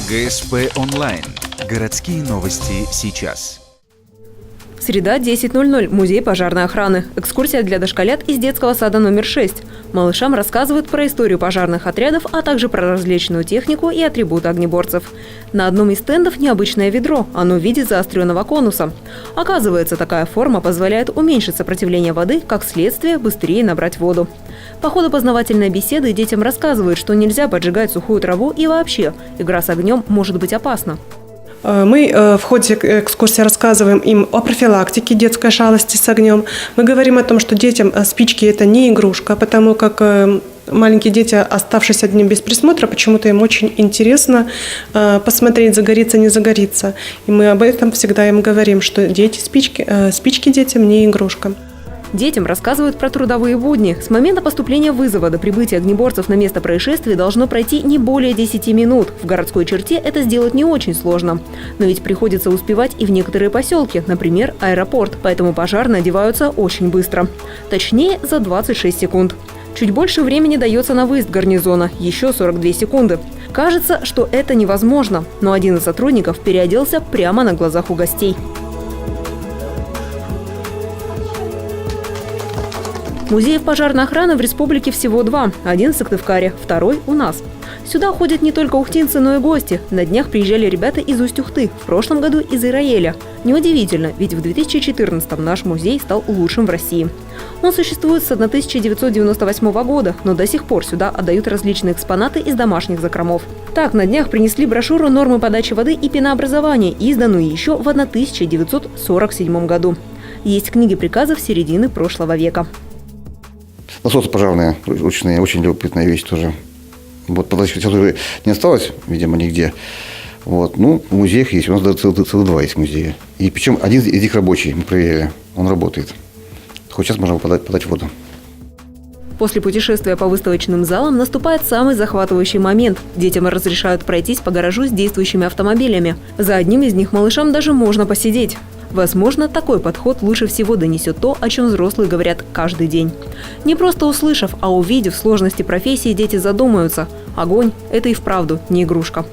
ГСП онлайн. Городские новости сейчас. Среда, 10:00. Музей пожарной охраны. Экскурсия для дошколят из детского сада номер 6. Малышам рассказывают про историю пожарных отрядов, а также про различную технику и атрибуты огнеборцев. На одном из стендов необычное ведро. Оно в виде заостренного конуса. Оказывается, такая форма позволяет уменьшить сопротивление воды, как следствие быстрее набрать воду. По ходу познавательной беседы детям рассказывают, что нельзя поджигать сухую траву и вообще игра с огнем может быть опасна. Мы в ходе экскурсии рассказываем им о профилактике детской шалости с огнем. Мы говорим о том, что детям спички – это не игрушка, потому как маленькие дети, оставшись одни без присмотра, почему-то им очень интересно посмотреть, загорится, не загорится. И мы об этом всегда им говорим, что спички детям не игрушка. Детям рассказывают про трудовые будни. С момента поступления вызова до прибытия огнеборцев на место происшествия должно пройти не более 10 минут. В городской черте это сделать не очень сложно. Но ведь приходится успевать и в некоторые поселки, например, аэропорт. Поэтому пожарные одеваются очень быстро. Точнее, за 26 секунд. Чуть больше времени дается на выезд гарнизона – еще 42 секунды. Кажется, что это невозможно. Но один из сотрудников переоделся прямо на глазах у гостей. Музеев пожарной охраны в республике всего 2. Один в Сыктывкаре, второй у нас. Сюда ходят не только ухтинцы, но и гости. На днях приезжали ребята из Усть-Ухты, в прошлом году из Израиля. Неудивительно, ведь в 2014-м наш музей стал лучшим в России. Он существует с 1998 года, но до сих пор сюда отдают различные экспонаты из домашних закромов. Так, на днях принесли брошюру «Нормы подачи воды и пенообразования», изданную еще в 1947 году. Есть книги приказов середины прошлого века. Насосы пожарные, ручные, очень любопытная вещь тоже. Вот подача уже не осталось, видимо, нигде. Вот. Ну, в музеях есть, у нас даже целых 2 есть музея. И причем один из них рабочий, мы проверили, он работает. Хоть сейчас можно подать воду. После путешествия по выставочным залам наступает самый захватывающий момент. Детям разрешают пройтись по гаражу с действующими автомобилями. За одним из них малышам даже можно посидеть. Возможно, такой подход лучше всего донесет то, о чем взрослые говорят каждый день. Не просто услышав, а увидев сложности профессии, дети задумаются. Огонь – это и вправду не игрушка.